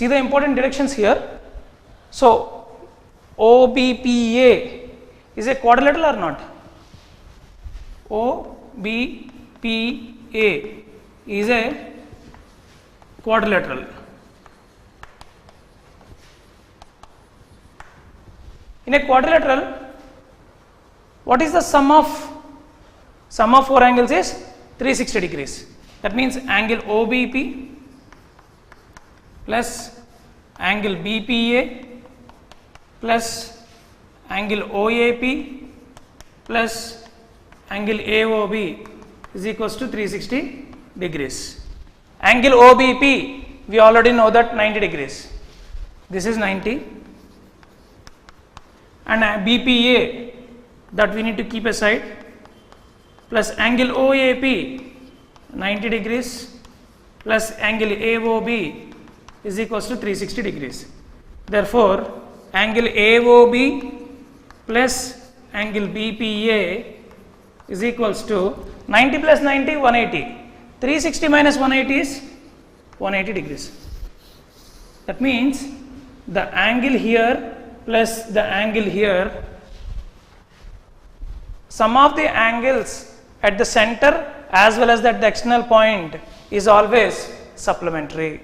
See the important directions here. So OBPA is a quadrilateral or not? OBPA is a quadrilateral. In a quadrilateral, what is the sum of four angles is 360 degrees. That means angle OBP plus angle BPA plus angle OAP plus angle AOB is equals to 360 degrees. Angle OBP, we already know that 90 degrees. This is 90, and BPA that we need to keep aside, plus angle OAP 90 degrees plus angle AOB is equals to 360 degrees. Therefore, angle AOB plus angle BPA is equals to 90 plus 90 180. 360 minus 180 is 180 degrees. That means the angle here plus the angle here, sum of the angles at the center as well as at the external point is always supplementary,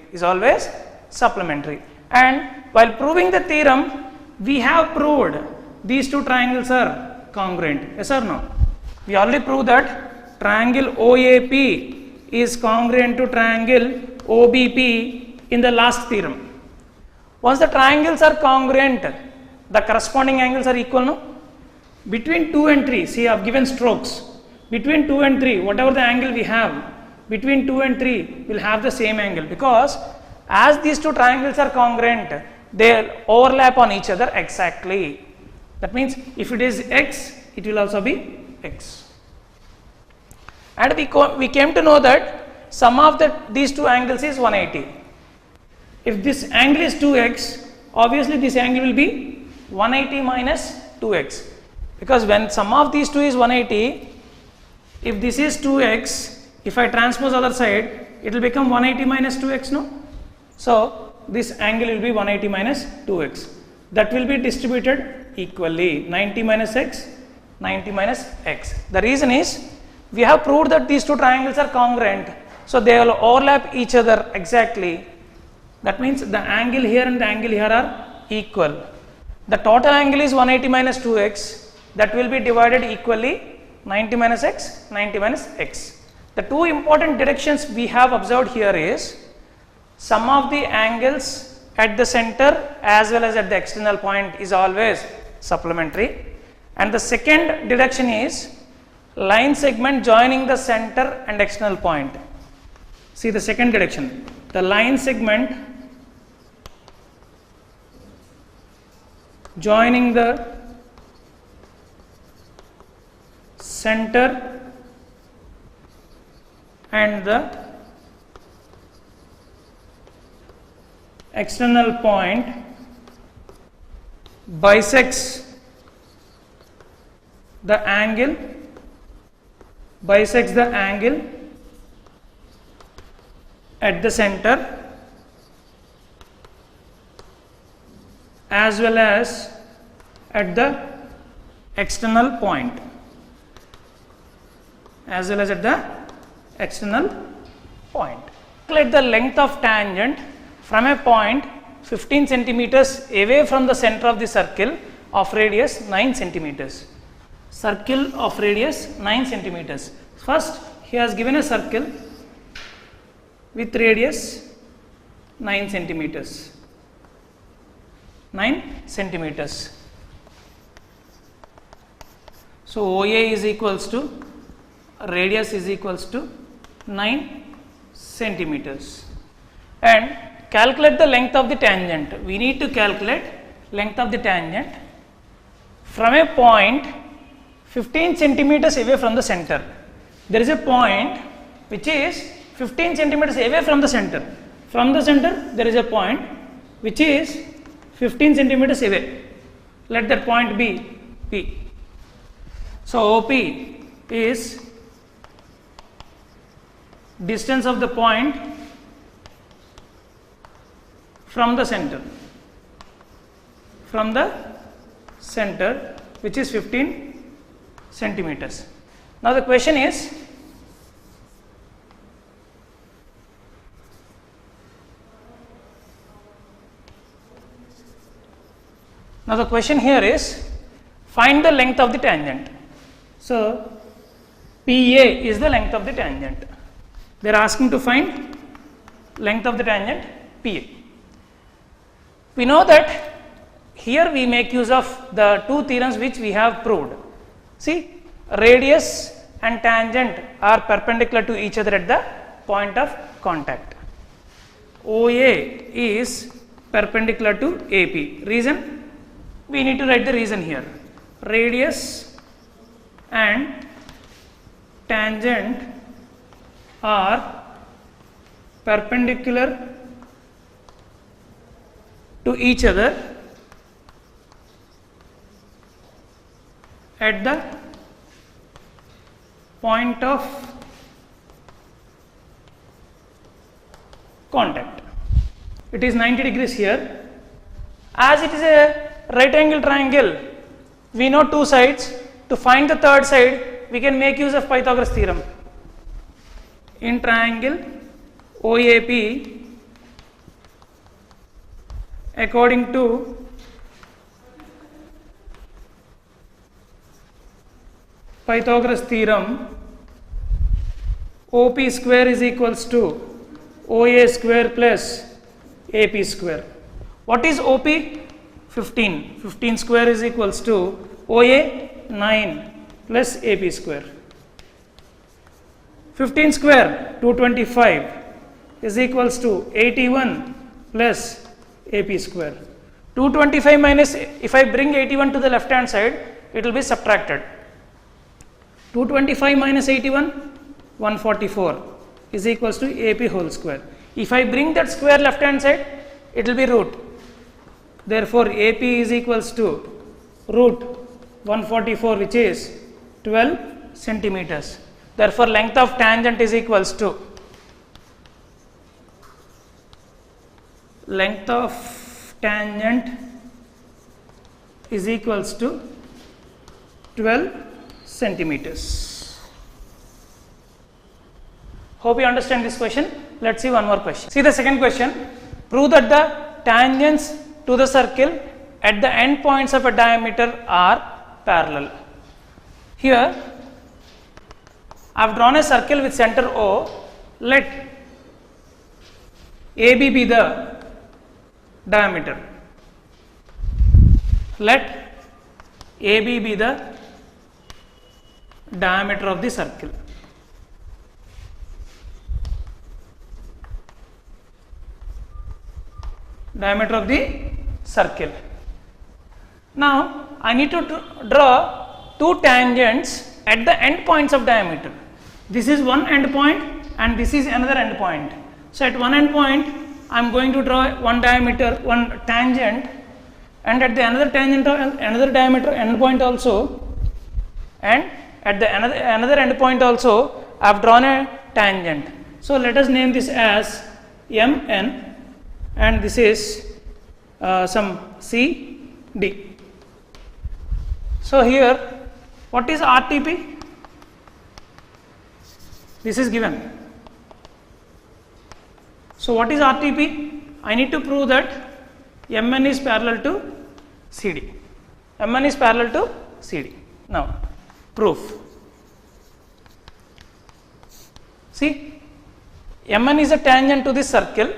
and while proving the theorem we have proved these two triangles are congruent. Yes or no? We already proved that triangle OAP is congruent to triangle OBP in the last theorem. Once the triangles are congruent, the corresponding angles are equal, no? Between 2 and 3, see I have given strokes. Between 2 and 3, whatever the angle we have, between 2 and 3 will have the same angle, because as these two triangles are congruent, they overlap on each other exactly. That means if it is x, it will also be x. And we came to know that sum of these two angles is 180. If this angle is 2x, obviously this angle will be 180 minus 2x, because when sum of these two is 180, if this is 2x, if I transpose other side, it will become 180 minus 2x, no? So this angle will be 180 minus 2x. That will be distributed equally, 90 minus x, 90 minus x. The reason is we have proved that these two triangles are congruent, so they will overlap each other exactly. That means the angle here and the angle here are equal. The total angle is 180 minus 2x, that will be divided equally, 90 minus x, 90 minus x. The two important directions we have observed here is sum of the angles at the center as well as at the external point is always supplementary, and the second direction is line segment joining the center and external point. See the second direction, the line segment joining the center and the external point bisects the angle at the center as well as at the external point, Calculate the length of tangent from a point 15 centimeters away from the center of the circle of radius 9 centimeters. Circle of radius 9 centimeters. First, he has given a circle with radius 9 centimeters. 9 centimeters. So OA is equals to radius is equals to 9 centimeters, and calculate the length of the tangent. We need to calculate length of the tangent from a point 15 centimeters away from the center. There is a point which is 15 centimeters away from the center. From the center there is a point which is 15 centimeters away. Let that point be P. So OP is distance of the point from the center which is 15 centimeters. Now the question is, here is find the length of the tangent. So PA is the length of the tangent. They are asking to find length of the tangent PA. We know that here we make use of the two theorems which we have proved. See, radius and tangent are perpendicular to each other at the point of contact. OA is perpendicular to AP. Reason? We need to write the reason here. Radius and tangent are perpendicular to each other at the point of contact. It is 90 degrees here. As it is a right angle triangle, we know two sides. To find the third side, we can make use of Pythagoras theorem. In triangle OAP, according to Pythagoras theorem, OP square is equals to OA square plus AP square. What is OP? 15. 15 square is equals to OA 9 plus AP square. 15 square 225 is equals to 81 plus AP square. 225 minus, if I bring 81 to the left hand side, it will be subtracted. 225 minus 81, 144 is equals to AP whole square. If I bring that square left hand side, it will be root. Therefore, AP is equals to root 144, which is 12 centimeters. Therefore, length of tangent is equals to length of tangent is equals to 12 centimeters. Hope you understand this question. Let's see one more question. See the second question. Prove that the tangents to the circle at the end points of a diameter are parallel. Here I have drawn a circle with center O. Let AB be the diameter. Let AB be the diameter of the circle. Diameter of the circle. Now I need to draw two tangents at the end points of diameter. This is one end point and this is another end point. So at one end point I am going to draw one diameter, one tangent, and at the another tangent, another diameter end point also, and at the another end point also I have drawn a tangent. So let us name this as MN, and this is some CD. So here, what is RTP? This is given. So what is RTP? I need to prove that MN is parallel to CD. MN is parallel to CD. Now, proof. See, MN is a tangent to this circle.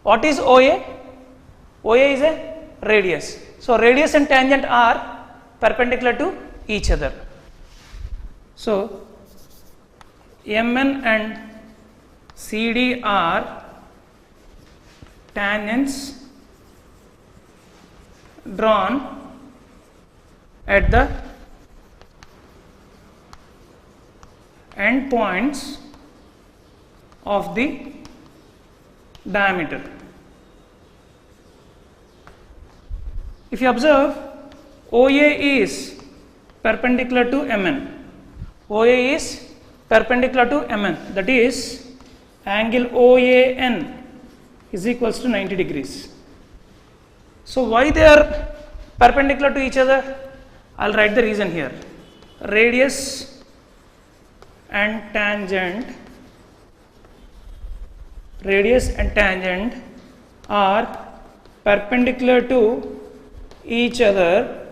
What is OA? OA is a radius. So radius and tangent are perpendicular to each other. So MN and CD are tangents drawn at the end points of the diameter. If you observe, OA is perpendicular to MN. OA is perpendicular to MN, that is angle OAN is equals to 90 degrees. So why they are perpendicular to each other? I'll write the reason here. Radius and tangent are perpendicular to each other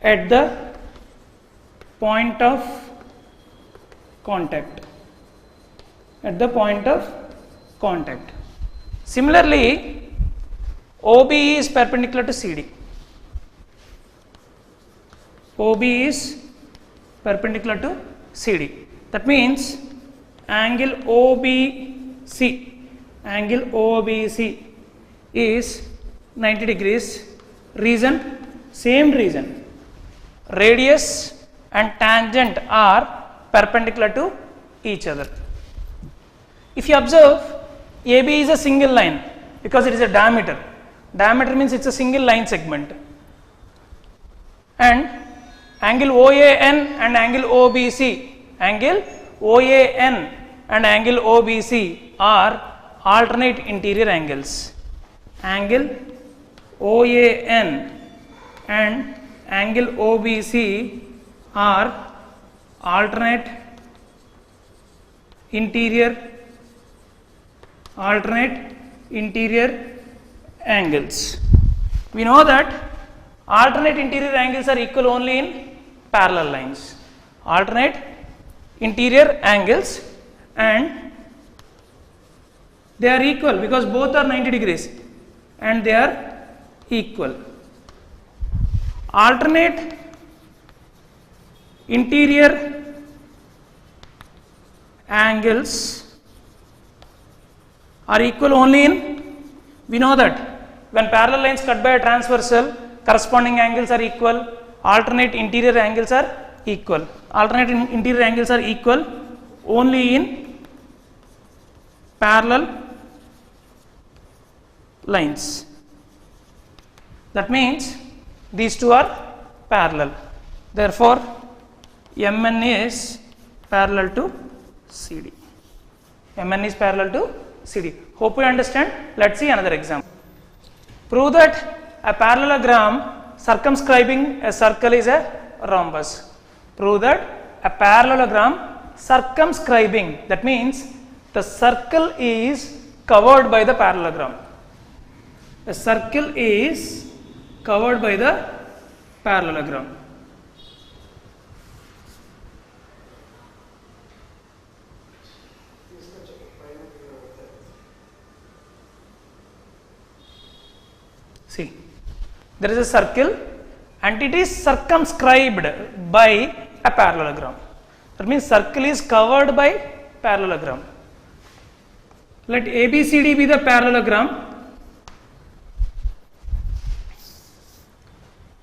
at the point of contact. Similarly, OB is perpendicular to CD. OB is perpendicular to CD. That means angle OBC is 90 degrees. Reason? Same reason. Radius and tangent are perpendicular to each other. If you observe, AB is a single line because it is a diameter. Diameter means it's a single line segment. And angle OAN and angle OBC are alternate interior angles. Angle OAN and angle OBC are alternate interior angles. We know that alternate interior angles are equal only in parallel lines. Alternate interior angles, and they are equal because both are 90 degrees and they are equal. Alternate interior angles are equal only in, we know that when parallel lines cut by a transversal, corresponding angles are equal, alternate interior angles are equal. Alternate interior angles are equal only in parallel lines. That means these two are parallel. Therefore, MN is parallel to CD. MN is parallel to CD. Hope you understand. Let's see another example. Prove that a parallelogram circumscribing a circle is a rhombus. Prove that a parallelogram circumscribing, that means the circle is covered by the parallelogram. A circle is covered by the parallelogram. See, there is a circle and it is circumscribed by a parallelogram. That means circle is covered by parallelogram. Let ABCD be the parallelogram.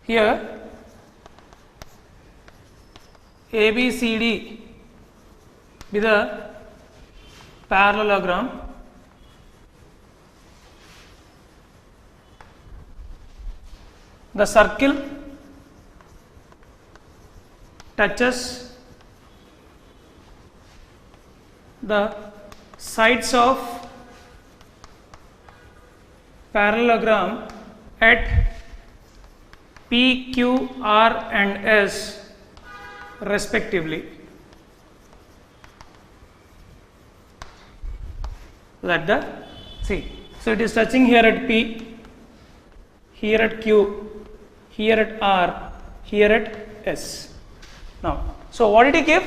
Here ABCD be the parallelogram. The circle touches the sides of parallelogram at P, Q, R and S respectively. Like that. See, so it is touching here at P, here at Q, here at R, here at S. Now, so what did he give?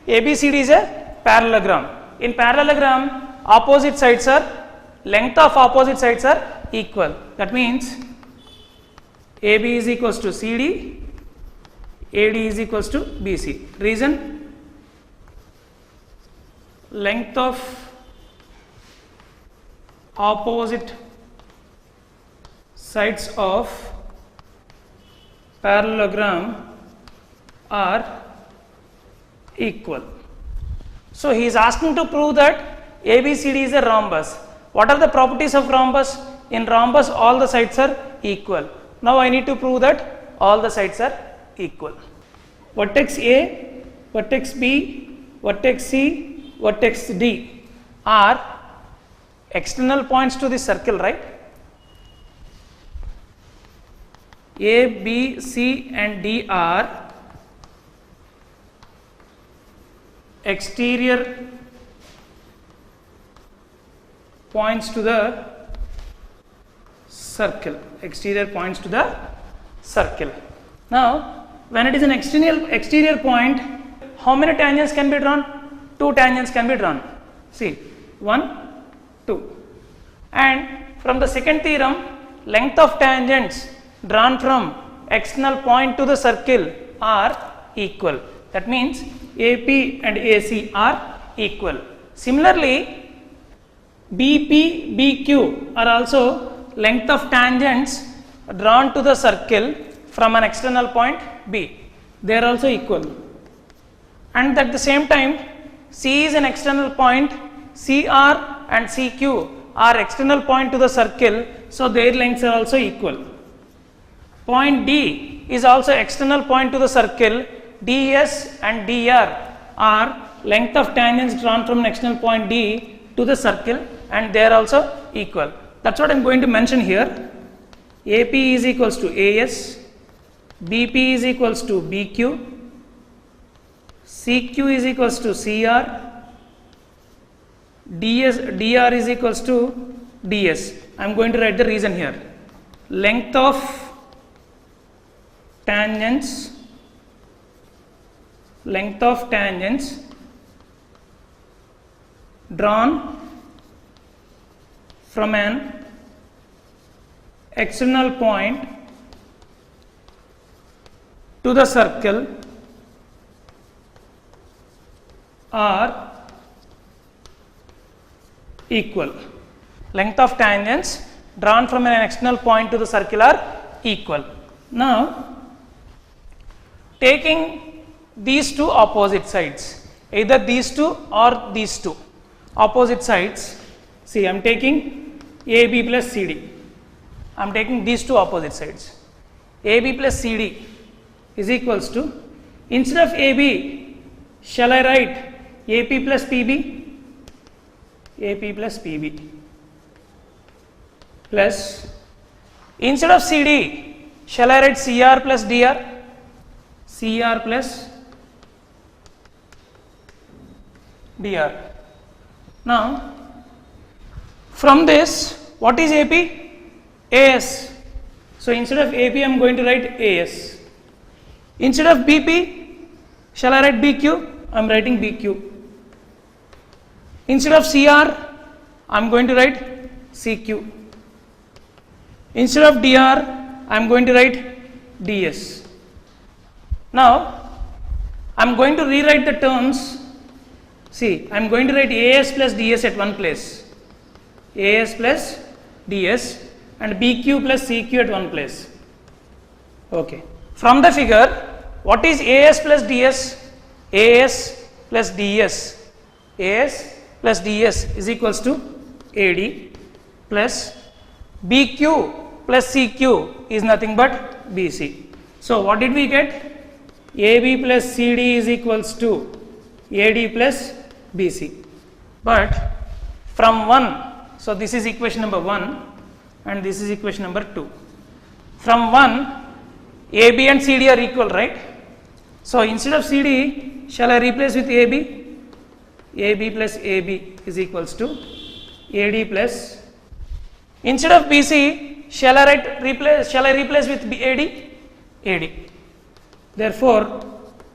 ABCD is a parallelogram. In parallelogram, opposite sides are, length of opposite sides are equal. That means AB is equals to CD, AD is equals to BC. Reason? Length of opposite sides of parallelogram are equal. So he is asking to prove that ABCD is a rhombus. What are the properties of rhombus? In rhombus, all the sides are equal. Now I need to prove that all the sides are equal. Vertex A, vertex B, vertex C, vertex D are external points to the circle, right? A, B, C and D are exterior points to the circle, exterior points to the circle. Now, when it is an exterior point, how many tangents can be drawn? 2 tangents can be drawn. See, 1, 2. And from the second theorem, length of tangents drawn from external point to the circle are equal. That means AP and AC are equal. Similarly, BP, BQ are also length of tangents drawn to the circle from an external point B. They are also equal. And at the same time, C is an external point, CR and CQ are external point to the circle, so their lengths are also equal. Point D is also external point to the circle, DS and DR are length of tangents drawn from an external point D to the circle and they are also equal. That's what I am going to mention here. AP is equals to AS, BP is equals to BQ, CQ is equals to CR, DR is equals to DS. I am going to write the reason here. Length of tangents drawn from an external point to the circle are equal. Length of tangents drawn from an external point to the circle are equal. Now, taking these two opposite sides, either these two or these two opposite sides, see I am taking AB plus CD, I am taking these two opposite sides, AB plus CD is equals to, instead of AB, shall I write AP plus PB? AP plus PB plus, instead of CD, shall I write CR plus DR? CR plus DR. Now, from this, what is AP? AS. So, instead of AP, I am going to write AS. Instead of BP, shall I write BQ? I am writing BQ. Instead of CR, I am going to write CQ. Instead of DR, I am going to write DS. Now, I am going to rewrite the terms. See, I am going to write AS plus DS at one place, AS plus DS and BQ plus CQ at one place. Okay. From the figure, what is AS plus DS? AS plus DS. AS plus DS is equals to AD plus BQ plus CQ is nothing but BC. So, what did we get? AB plus CD is equals to AD plus BC. But from 1, so this is equation number 1 and this is equation number 2. From 1, AB and CD are equal, right? So, instead of CD, shall I replace with AB? AB plus AB is equals to AD plus, instead of BC, shall I replace with AD? AD. Therefore,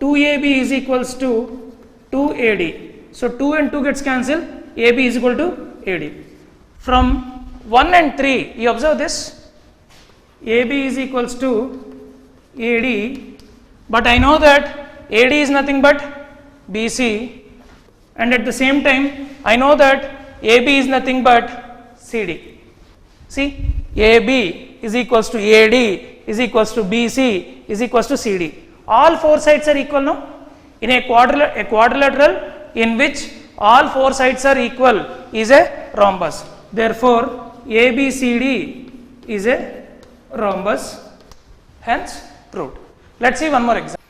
2AB is equals to 2AD. So, 2 and 2 gets cancelled, AB is equal to AD. From 1 and 3, you observe this, AB is equals to AD, but I know that AD is nothing but BC, and at the same time, I know that AB is nothing but CD. See, AB is equals to AD is equals to BC is equals to CD. All 4 sides are equal now. In a quadrilateral in which all 4 sides are equal is a rhombus. Therefore, ABCD is a rhombus, hence proved. Let us see one more example.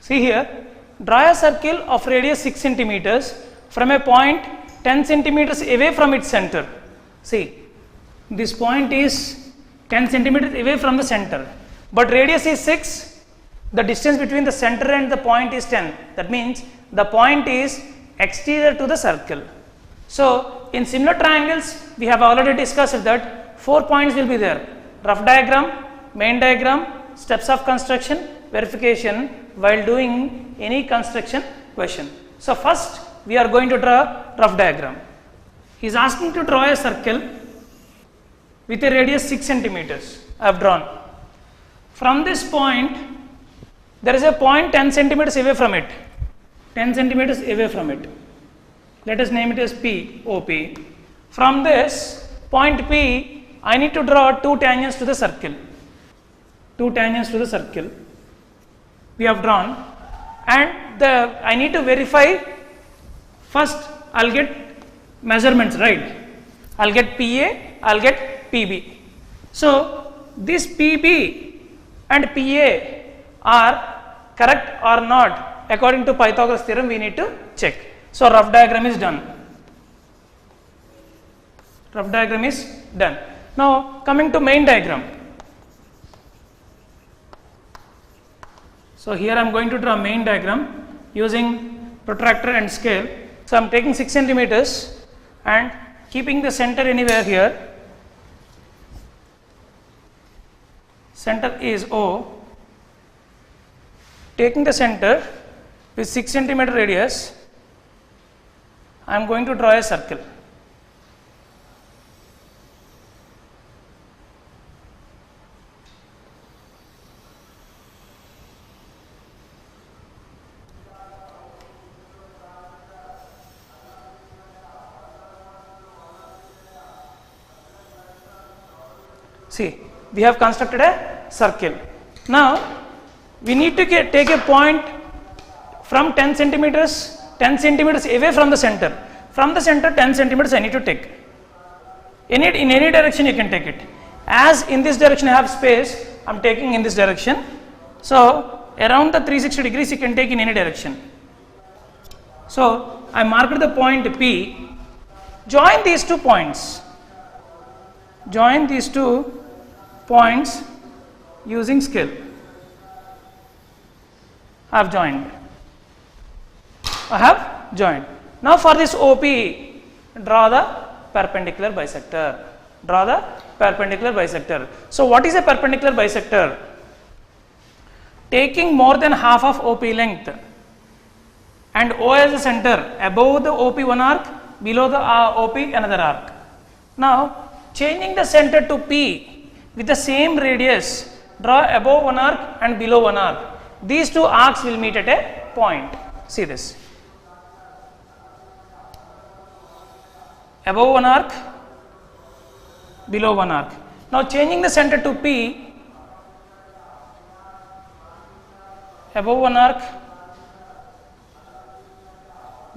See here, draw a circle of radius 6 centimeters from a point 10 centimeters away from its center. See, this point is 10 centimeters away from the center, but radius is 6. The distance between the center and the point is 10. That means the point is exterior to the circle. So, in similar triangles, we have already discussed that 4 points will be there: rough diagram, main diagram, steps of construction, verification while doing any construction question. So, first we are going to draw rough diagram. He is asking to draw a circle with a radius 6 centimeters. I have drawn. From this point, there is a point 10 centimeters away from it. 10 centimeters away from it. Let us name it as P, OP. From this point P, I need to draw 2 tangents to the circle. 2 tangents to the circle. We have drawn, and I need to verify. First, I'll get measurements, right? I'll get PA, I'll get PB. So, this PB and PA are correct or not according to Pythagoras theorem. We need to check. So, rough diagram is done. Rough diagram is done. Now, coming to main diagram. So, here I am going to draw main diagram using protractor and scale. So, I am taking 6 centimeters and keeping the center anywhere here. Center is O. Taking the center with 6 centimeter radius, I am going to draw a circle. See, we have constructed a circle. Now, we need to take a point from 10 centimeters away from the center. From the center 10 centimeters I need to take. In any direction you can take it. As in this direction I have space, I am taking in this direction. So, around the 360 degrees you can take in any direction. So, I marked the point P. Join these 2 points. Join these 2 points using scale. I have joined. I have joined. Now for this OP, draw the perpendicular bisector. Draw the perpendicular bisector. So what is a perpendicular bisector? Taking more than half of OP length and O as the center, above the OP one arc, below the OP another arc. Now changing the center to P with the same radius, draw above one arc and below one arc. These 2 arcs will meet at a point. See this. Above one arc, below one arc. Now changing the center to P, above one arc,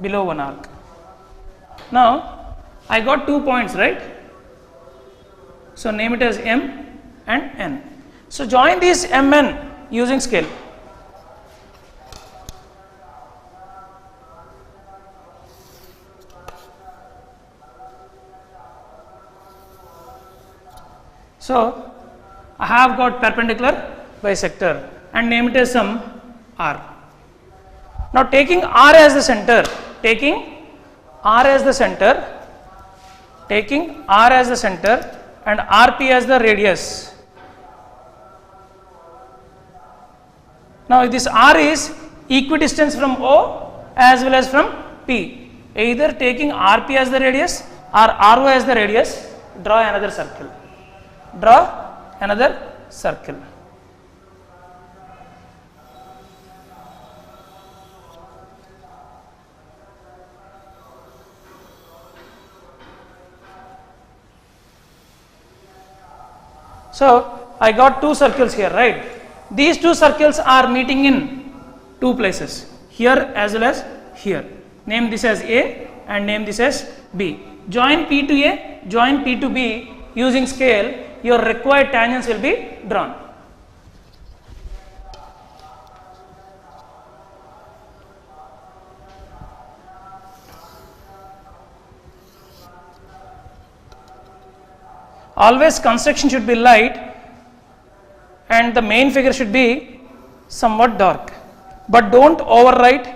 below one arc. Now I got 2 points, right? So name it as M and N. So join these MN using scale. So I have got perpendicular bisector and name it as some R. Now taking R as the center, taking R as the center and RP as the radius. Now this R is equidistant from O as well as from P. Either taking RP as the radius or RO as the radius, draw another circle. Draw another circle. So I got 2 circles here, right? These 2 circles are meeting in 2 places, here as well as here. Name this as A and name this as B. Join P to A, join P to B using scale. Your required tangents will be drawn. always construction should be light and the main figure should be somewhat dark, but don't overwrite.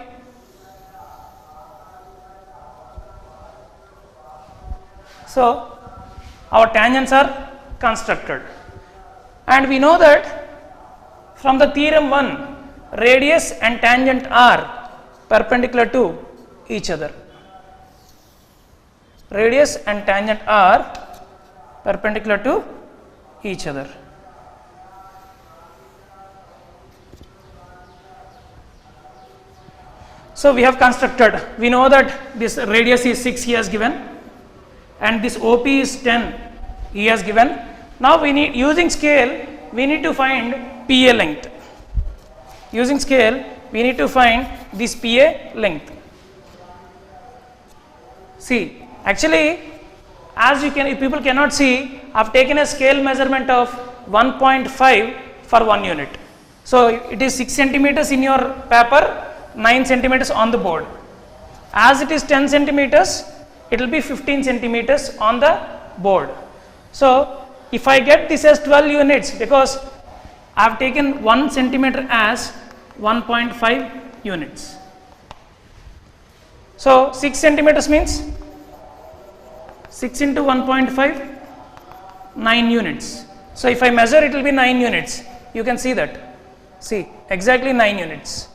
So our tangents are constructed, and we know that from the theorem 1, radius and tangent are perpendicular to each other. Radius and tangent are perpendicular to each other. So we have constructed, we know that this radius is 6 he has given, and this OP is 10 he has given. Now we need, using scale, we need to find PA length. Using scale, we need to find this PA length. See, actually, as you can, if people cannot see, I have taken a scale measurement of 1.5 for 1 unit. So it is 6 centimeters in your paper, 9 centimeters on the board. As it is 10 centimeters, it will be 15 centimeters on the board. So if I get this as 12 units, because I have taken 1 centimeter as 1.5 units. So 6 centimeters means 6 into 1.5, 9 units. So if I measure, it will be 9 units. You can see that. See, exactly 9 units.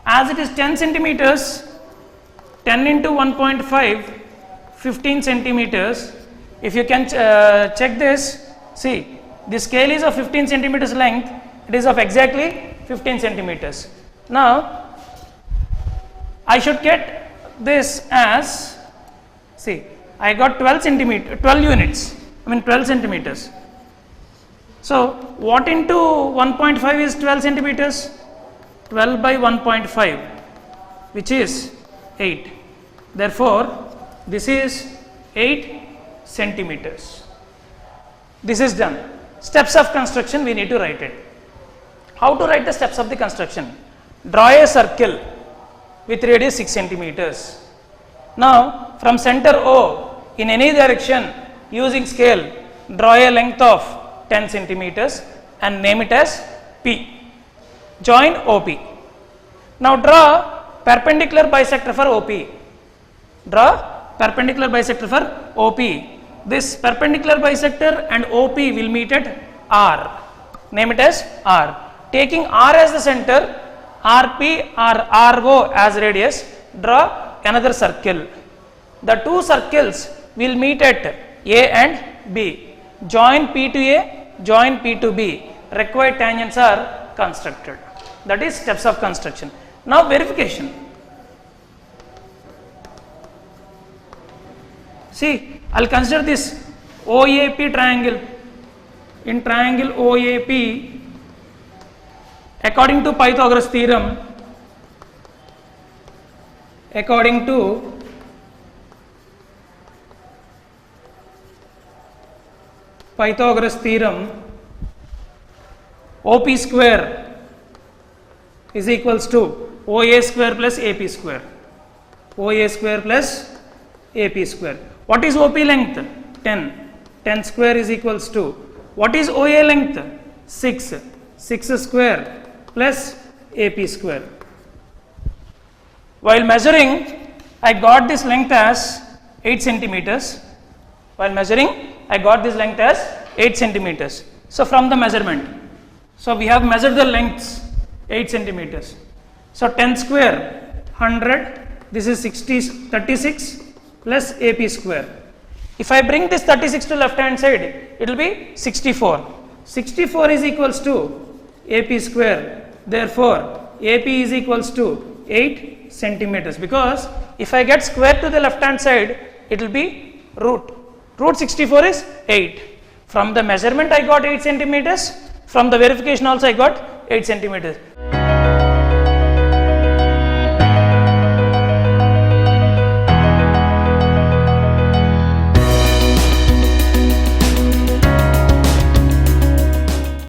As it is 10 centimeters, 10 into 1.5, 15 centimeters. If you can check this, see, the scale is of 15 centimeters length, it is of exactly 15 centimeters. Now, I should get this as, see, I got 12 units, 12 centimeters. So, what into 1.5 is 12 centimeters? 12 by 1.5, which is 8. Therefore, this is 8 centimeters. This is done. Steps of construction, we need to write it. How to write the steps of the construction? Draw a circle with radius 6 centimeters. Now, from center O, in any direction, using scale, draw a length of 10 centimeters and name it as P. Join OP. Now draw perpendicular bisector for OP. Draw perpendicular bisector for OP. This perpendicular bisector and OP will meet at R. Name it as R. Taking R as the center, RP or RO as radius, draw another circle. The two circles will meet at A and B. Join P to A, join P to B. Required tangents are constructed. That is steps of construction. Now verification. See, I will consider this OAP triangle. In triangle OAP, according to Pythagoras theorem, OP square is equals to OA square plus AP square. OA square plus AP square. What is OP length? 10. 10 square is equals to, what is OA length? 6. 6 square plus AP square. While measuring, I got this length as 8 centimeters. While measuring, I got this length as 8 centimeters. So from the measurement, so we have measured the lengths 8 centimeters. So 10 square 100, this is 36 plus AP square. If I bring this 36 to left hand side, it will be 64. 64 is equals to AP square. Therefore, AP is equals to 8 centimeters, because if I get square to the left hand side, it will be root. Root 64 is 8. From the measurement I got 8 centimeters. From the verification also I got 8 centimeters.